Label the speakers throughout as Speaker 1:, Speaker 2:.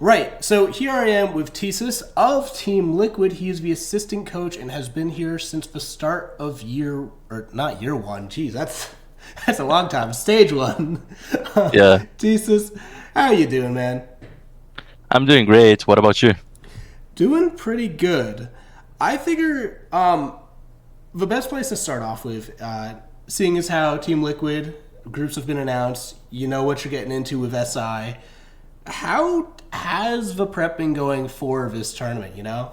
Speaker 1: Right. So here I am with Tiseis of Team Liquid. He is the assistant coach and has been here since the start of or not year one. Geez, that's a long time. Stage one.
Speaker 2: Yeah,
Speaker 1: Tiseis, how you doing, man?
Speaker 2: I'm doing great. What about you?
Speaker 1: Doing pretty good. I figure the best place to start off with, seeing as how Team Liquid groups have been announced, you know what you're getting into with SI. How has the prep been going for this tournament? You know.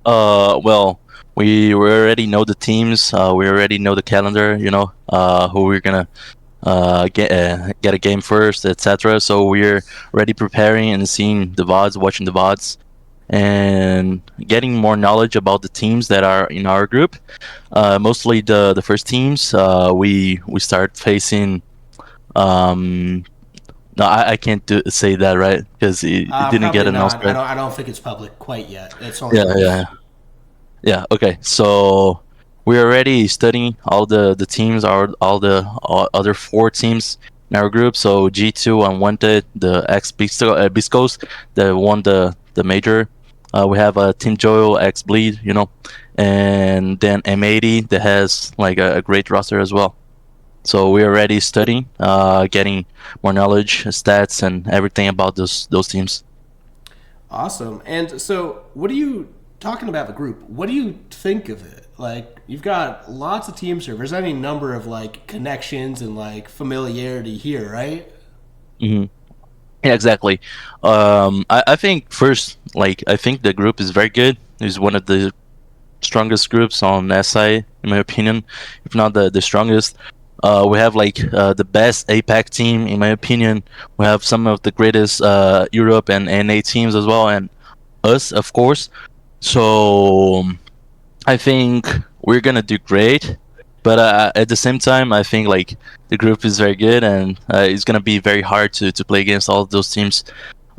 Speaker 2: Well, we already know the teams. We already know the calendar. Who we're gonna get a game first, etc. So we're already preparing and seeing the VODs, watching the VODs, and getting more knowledge about the teams that are in our group. Mostly the first teams. We start facing. Um, no, I can't say that right because it didn't get
Speaker 1: Probably
Speaker 2: announced
Speaker 1: not. I
Speaker 2: right.
Speaker 1: don't. I don't think it's public quite yet. It's only
Speaker 2: Yeah,
Speaker 1: roof.
Speaker 2: yeah. Yeah. Okay. So we're already studying all the teams, all the other four teams in our group. So G2 Unwanted, the ex Biscos that won the major. We have Team Joyo ex Bleed, and then M80 that has like a great roster as well. So we're already studying, getting more knowledge, stats, and everything about those teams.
Speaker 1: Awesome. And so, what are you talking about the group? What do you think of it? Like, you've got lots of teams here. There's any number of like connections and like familiarity here, right?
Speaker 2: hmm Yeah, exactly. I think first, like, I think the group is very good. It's one of the strongest groups on SI, in my opinion, if not the strongest. We have like the best APAC team, in my opinion. We have some of the greatest Europe and NA teams as well, and us, of course. So I think we're gonna do great. But at the same time, I think like the group is very good, and it's gonna be very hard to play against all of those teams.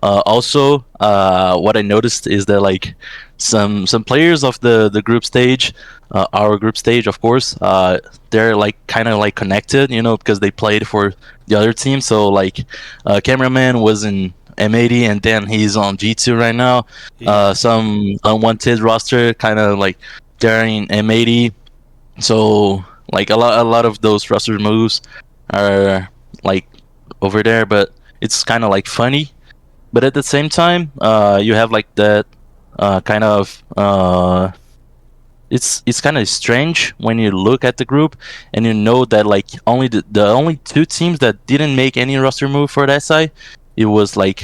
Speaker 2: Also, what I noticed is that like some players of the group stage, our group stage, of course, they're like kind of like connected, because they played for the other team. So like, cameraman was in M80, and then he's on G2 right now.
Speaker 1: Yeah.
Speaker 2: Some unwanted roster, kind of like they're in M80. So like a lot of those roster moves are like over there, but it's kind of like funny, but at the same time, you have like that kind of it's kind of strange when you look at the group and you know that like only the only two teams that didn't make any roster move for that side, it was like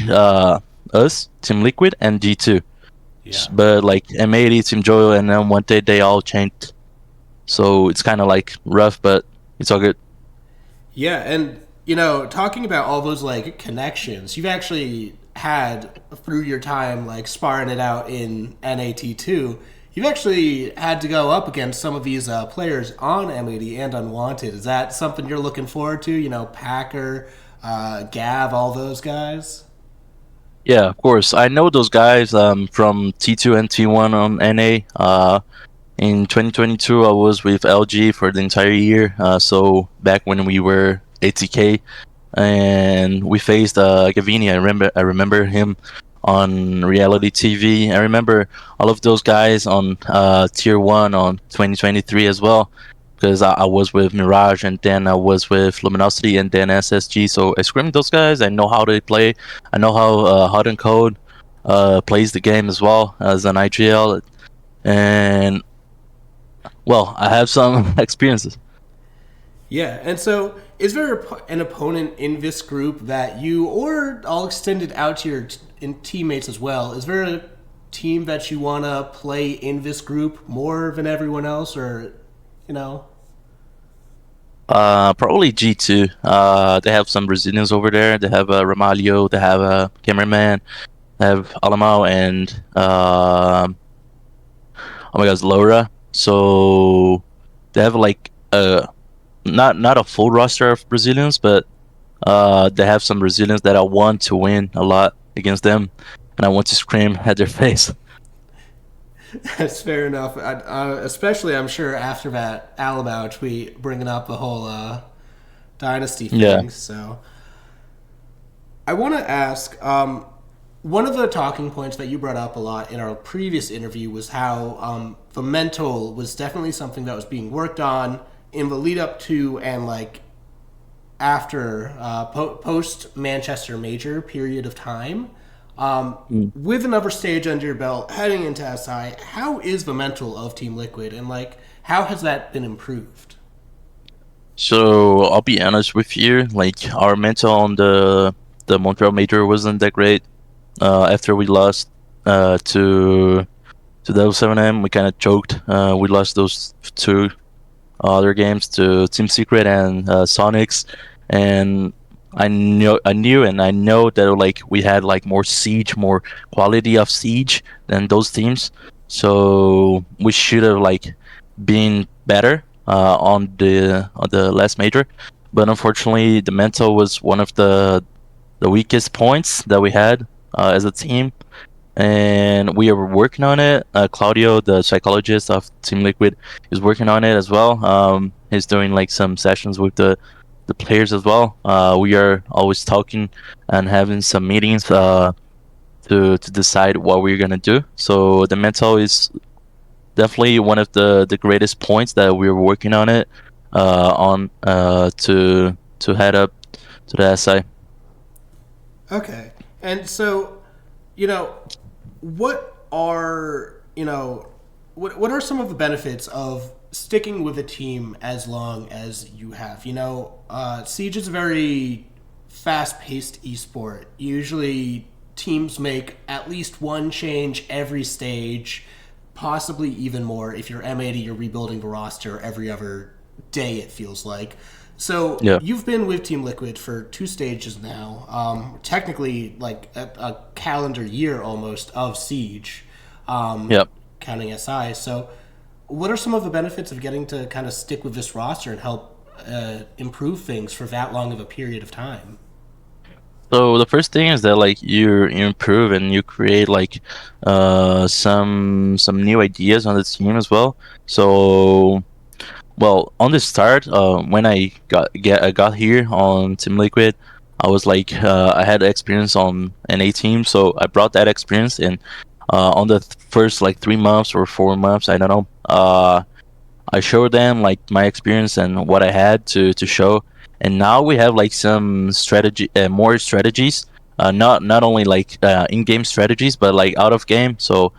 Speaker 2: us, Team Liquid, and G2.
Speaker 1: Yeah.
Speaker 2: But like M80, Team Joyo, and then one day they all changed. So it's kind of like rough, but it's all good.
Speaker 1: Yeah, and talking about all those like connections, you've actually had through your time like sparring it out in NAT2. You've actually had to go up against some of these players on M80 and Unwanted. Is that something you're looking forward to? Packer, Gav, all those guys.
Speaker 2: Yeah, of course. I know those guys from T2 and T1 on NA. In 2022, I was with LG for the entire year. So back when we were ATK, and we faced Gavini. I remember him on reality TV. I remember all of those guys on Tier One on 2023 as well. Because I was with Mirage, and then I was with Luminosity, and then SSG. So I screamed those guys. I know how they play. I know how Hot and Code plays the game as well as an IGL. And well, I have some experiences.
Speaker 1: Yeah, and so is there an opponent in this group that you, or I'll extend it out to your teammates as well? Is there a team that you want to play in this group more than everyone else, or you know?
Speaker 2: Probably G2. They have some Brazilians over there. They have Ramalho. They have a cameraman. They have Alamau and oh my God, Laura. So they have like not a full roster of Brazilians, but they have some Brazilians that I want to win a lot against them, and I want to scream at their face.
Speaker 1: That's fair enough. Especially, I'm sure after that Alabouch, we bringing up the whole dynasty
Speaker 2: Yeah.
Speaker 1: thing. So I want to ask, one of the talking points that you brought up a lot in our previous interview was how the mental was definitely something that was being worked on in the lead up to and like after post Manchester Major period of time.
Speaker 2: Mm.
Speaker 1: With another stage under your belt, heading into SI, how is the mental of Team Liquid, and like how has that been improved?
Speaker 2: So I'll be honest with you, like our mental on the Montreal Major wasn't that great. After we lost to the 7M, we kind of choked. We lost those two other games to Team Secret and Sonics, and and I know that like we had like more siege, more quality of siege than those teams. So we should have like been better on the last major, but unfortunately the mental was one of the weakest points that we had as a team, and we are working on it. Claudio, the psychologist of Team Liquid, is working on it as well. He's doing like some sessions with the players as well. We are always talking and having some meetings to decide what we're gonna do. So the mental is definitely one of the greatest points that we're working on it on to head up to the SI.
Speaker 1: Okay. And so, you know, what are, what are some of the benefits of sticking with a team as long as you have? Siege is a very fast paced esport. Usually, teams make at least one change every stage, possibly even more. If you're M80, you're rebuilding the roster every other day, it feels like. So
Speaker 2: Yeah.
Speaker 1: you've been with Team Liquid for two stages now, technically like a calendar year almost of Siege, um,
Speaker 2: Yeah.
Speaker 1: counting SI. So, what are some of the benefits of getting to kind of stick with this roster and help improve things for that long of a period of time?
Speaker 2: So the first thing is that like you improve and you create like some new ideas on the team as well. So well, on the start, when I got here on Team Liquid, I was like I had experience on an A team, so I brought that experience in on the first like 3 months or 4 months, I don't know. I showed them like my experience and what I had to show, and now we have like some strategy, more strategies. Not only like in-game strategies, but like out of game. So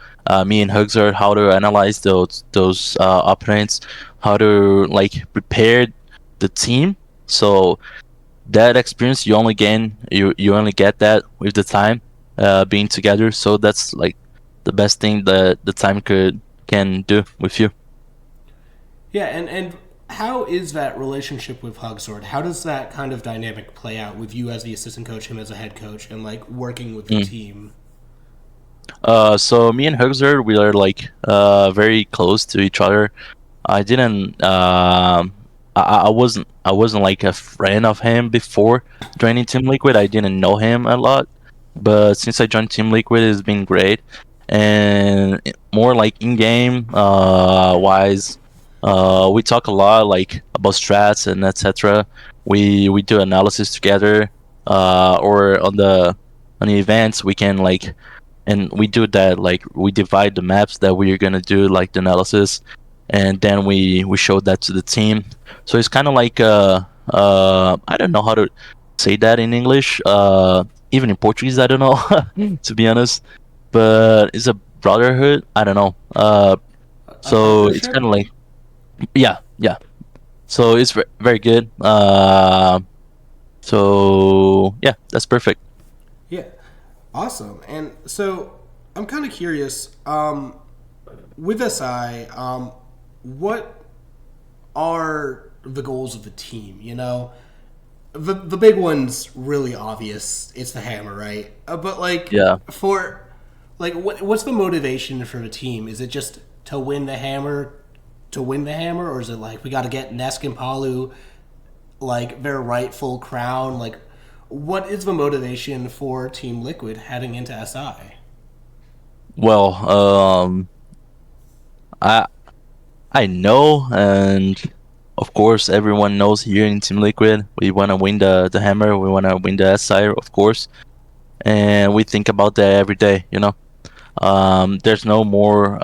Speaker 2: me and Hugs are how to analyze those opponents, how to like prepare the team. So that experience you only get that with the time being together. So that's like the best thing that the time could can do with you.
Speaker 1: Yeah, and how is that relationship with Hugsword? How does that kind of dynamic play out with you as the assistant coach, him as a head coach, and like working with the
Speaker 2: Mm.
Speaker 1: team?
Speaker 2: So me and Huxer, we are like very close to each other. I didn't I wasn't like a friend of him before joining Team Liquid. I didn't know him a lot, but since I joined Team Liquid, it's been great. And more like in game wise, we talk a lot like about strats and etc. We do analysis together, or on the events we can like, and we do that like we divide the maps that we're gonna do like the analysis, and then we show that to the team. So it's kind of like I don't know how to say that in English, even in Portuguese I don't know to be honest, but it's a brotherhood, I don't know.
Speaker 1: A
Speaker 2: So it's kind
Speaker 1: partnership?
Speaker 2: of like, yeah, yeah. So it's very good. So yeah, that's perfect.
Speaker 1: Yeah, awesome. And so I'm kind of curious. With SI, what are the goals of the team? The big one's really obvious. It's the hammer, right? But like
Speaker 2: Yeah.
Speaker 1: for like what's the motivation for the team? Is it just to win the hammer, or is it like we got to get Nesk and Palu like their rightful crown? Like, what is the motivation for Team Liquid heading into SI?
Speaker 2: Well, I I know, and of course, everyone knows here in Team Liquid, we want to win the hammer, we want to win the SI, of course. and we think about that every day. There's no more.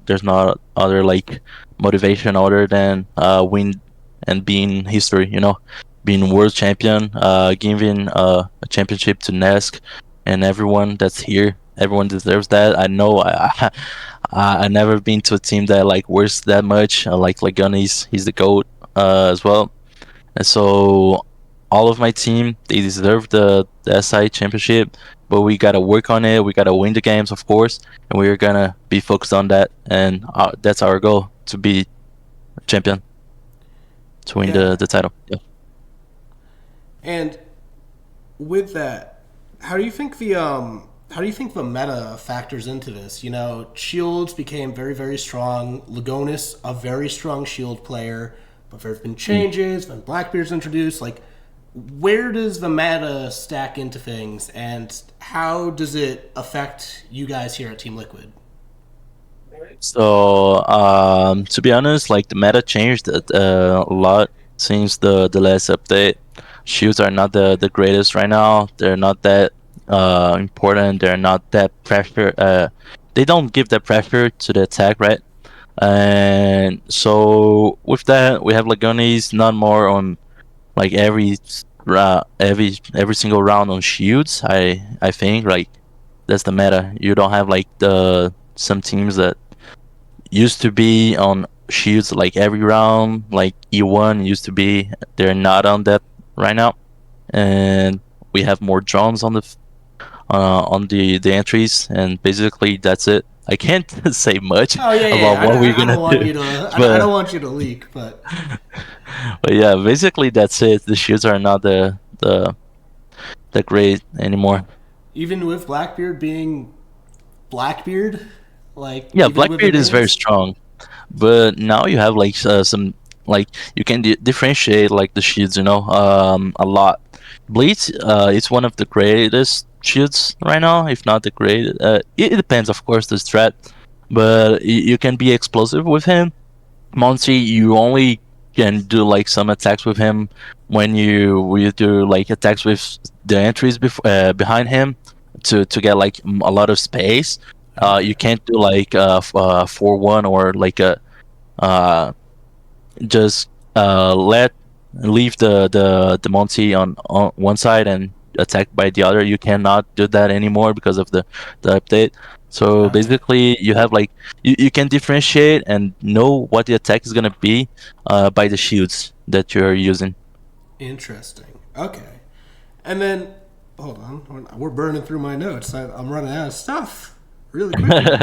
Speaker 2: There's not other like motivation other than win and being history. Being world champion, giving a championship to Nesk and everyone that's here. Everyone deserves that. I know. I never been to a team that like works that much. Like Leganis, he's the goat as well. And so all of my team, they deserve the SI championship, but we gotta work on it. We gotta win the games, of course, and we're gonna be focused on that. And that's our goal, to be champion, to win
Speaker 1: Yeah.
Speaker 2: the title. Yeah.
Speaker 1: And with that, how do you think the meta factors into this? Shields became very, very strong. Lagonis, a very strong shield player, but there's been
Speaker 2: Mm.
Speaker 1: changes when Blackbeard's introduced. Like, where does the meta stack into things, and how does it affect you guys here at Team Liquid?
Speaker 2: So, to be honest, like the meta changed a lot since the last update. Shields are not the greatest right now. They're not that important. They're not that pressure. They don't give that pressure to the attack, right? And so with that, we have Lagonis not more on like every single round on shields. I think like that's the meta. You don't have like the some teams that used to be on shields like every round, like E1 used to be. They're not on that right now, and we have more drones on the entries, and basically that's it. I can't say much
Speaker 1: Oh yeah, yeah.
Speaker 2: about
Speaker 1: Yeah.
Speaker 2: what we're
Speaker 1: I
Speaker 2: gonna
Speaker 1: don't want
Speaker 2: do,
Speaker 1: you to. I
Speaker 2: but
Speaker 1: don't want you to leak, but
Speaker 2: but yeah, basically that's it. The shields are not the great anymore.
Speaker 1: even with Blackbeard being Blackbeard, like
Speaker 2: Yeah,
Speaker 1: even with
Speaker 2: Blackbeard is very
Speaker 1: advance.
Speaker 2: strong, but now you have like some like you can differentiate like the shields, a lot. Bleach, it's one of the greatest shields right now, if not the great. It depends, of course, the strat, but you can be explosive with him. Monty, you only can do like some attacks with him when you do like attacks with the entries behind him to get like a lot of space. You
Speaker 1: Okay,
Speaker 2: can't do like 4-1 or like a uh, just let leave the Monty on one side and attack by the other. You cannot do that anymore because of the update. So
Speaker 1: okay,
Speaker 2: basically, you have like you can differentiate and know what the attack is gonna be by the shields that you're using.
Speaker 1: interesting. Okay, and then hold on, we're burning through my notes. I'm running out of stuff really quickly.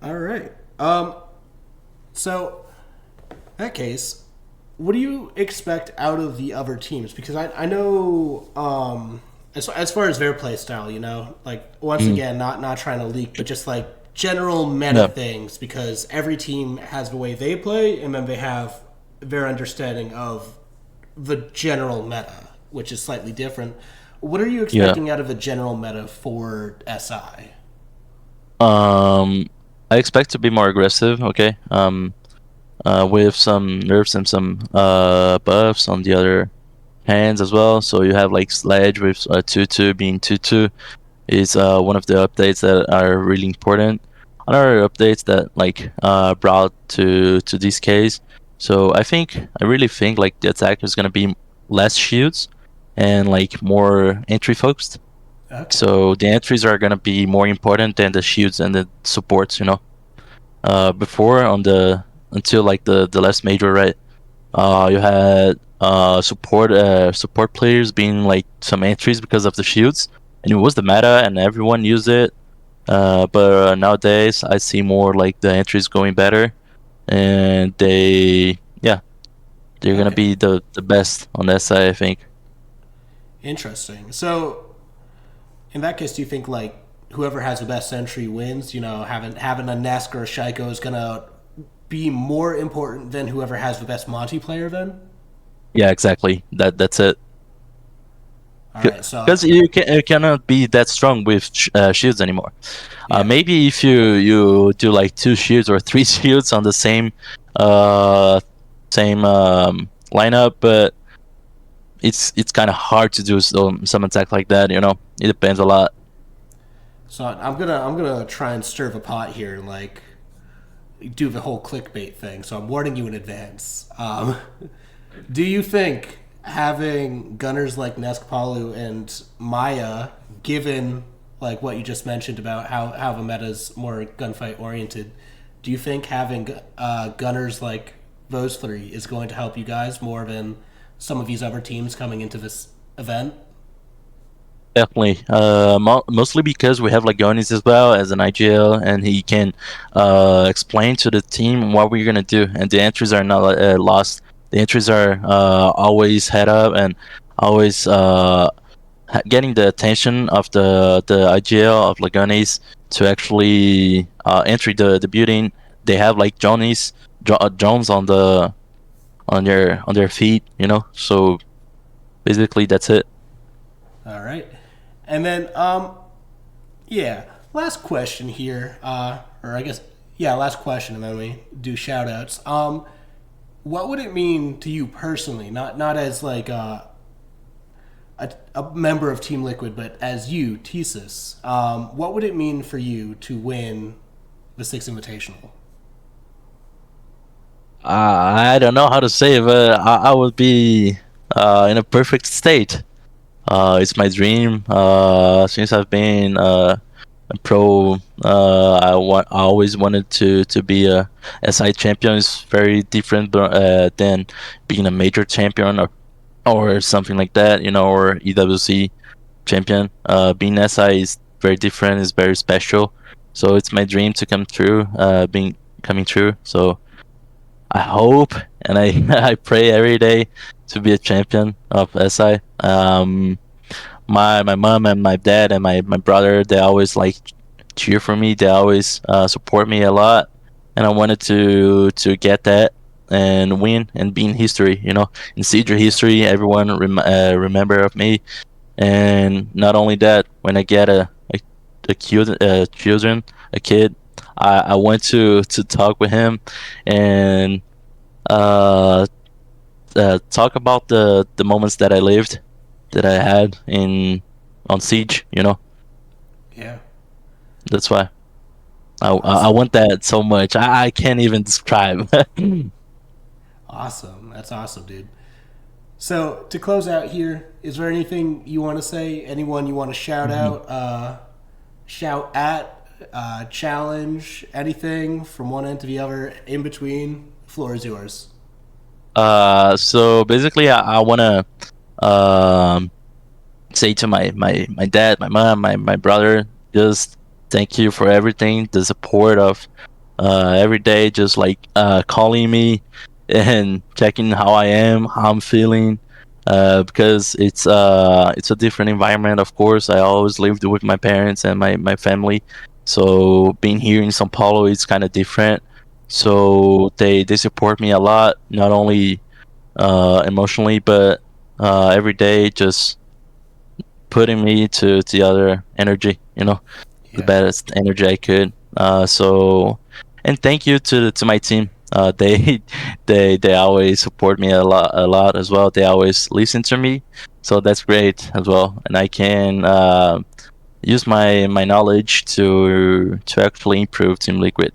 Speaker 1: All right. So in that case, what do you expect out of the other teams? Because I know as far as their play style, like once
Speaker 2: Mm,
Speaker 1: again, not trying to leak, but just like general meta
Speaker 2: yeah,
Speaker 1: things. Because every team has the way they play, and then they have their understanding of the general meta, which is slightly different. What are you
Speaker 2: yeah.
Speaker 1: expecting out of the general meta for SI?
Speaker 2: Um, I expect to be more aggressive. Okay. With some nerfs and some buffs on the other hands as well. So you have like Sledge with 2-2 being 2-2 is one of the updates that are really important. Another updates that like brought to this case. So I really think like the attack is gonna be less shields and like more entry focused.
Speaker 1: Okay.
Speaker 2: So the entries are gonna be more important than the shields and the supports. Before on the until like the last major, right? You had support players being like some entries because of the shields, and it was the meta, and everyone used it. But nowadays, I see more like the entries going better, and they're gonna
Speaker 1: Okay.
Speaker 2: be the best on that side, I think.
Speaker 1: Interesting. So, in that case, do you think like whoever has the best entry wins? Having a Nesk or a Shaiko is gonna be more important than whoever has the best Monty player. Then,
Speaker 2: Yeah, exactly. That's it.
Speaker 1: all right.
Speaker 2: Because
Speaker 1: So,
Speaker 2: you cannot be that strong with shields anymore.
Speaker 1: yeah.
Speaker 2: Maybe if you do like two shields or three shields on the same uh same lineup, but it's kind of hard to do some attack like that. It depends a lot.
Speaker 1: So I'm gonna try and stir the pot here and like do the whole clickbait thing. So I'm warning you in advance. Do you think having gunners like Neskpalu and Maya, given like what you just mentioned about how the meta's more gunfight oriented, do you think having gunners like those three is going to help you guys more than some of these other teams coming into this event?
Speaker 2: Definitely. Mostly because we have Lagonis as well as an IGL, and he can explain to the team what we're gonna do, and the entries are not lost. The entries are always head up and always getting the attention of the IGL of Lagonis to actually enter the building. They have like Jones on their feet, So basically, that's it.
Speaker 1: All right, and then yeah, last question here, or I guess yeah, last question, and then we do shout outs. What would it mean to you personally, not as like a member of Team Liquid, but as you, Tiseis, what would it mean for you to win the Sixth Invitational?
Speaker 2: I don't know how to say it, but I would be in a perfect state. It's my dream. Since I've been a pro, I always wanted to be a SI champion. It's very different than being a major champion or something like that, or EWC champion. Being SI is very different. It's very special. So it's my dream to come true. Being coming true. So I hope and I I pray every day to be a champion of SI. My mom and my dad and my brother, they always like cheer for me. They always support me a lot, and I wanted to get that and win and be in history. In Cedar history, everyone remember of me. And not only that, when I get a kid, I want to talk with him and uh, talk about the moments that I lived, that I had in on Siege.
Speaker 1: Yeah,
Speaker 2: That's why I
Speaker 1: awesome,
Speaker 2: want that so much. I can't even describe.
Speaker 1: awesome. That's awesome, dude. So to close out here, is there anything you want to say? Anyone you want to shout
Speaker 2: Mhm.
Speaker 1: out? Shout at? Challenge? Anything from one end to the other? In between? Floor is yours.
Speaker 2: So basically, I wanna um say to my dad, my mom, my brother, just thank you for everything, the support of every day, just like calling me and checking how I am, how I'm feeling. Because it's a different environment, of course. I always lived with my parents and my family, so being here in São Paulo is kind of different. So they support me a lot, not only emotionally, but every day, just putting me to the other energy, the
Speaker 1: Yeah.
Speaker 2: best energy I could. And thank you to my team. They they always support me a lot as well. They always listen to me, so that's great as well. And I can use my knowledge to actually improve Team Liquid.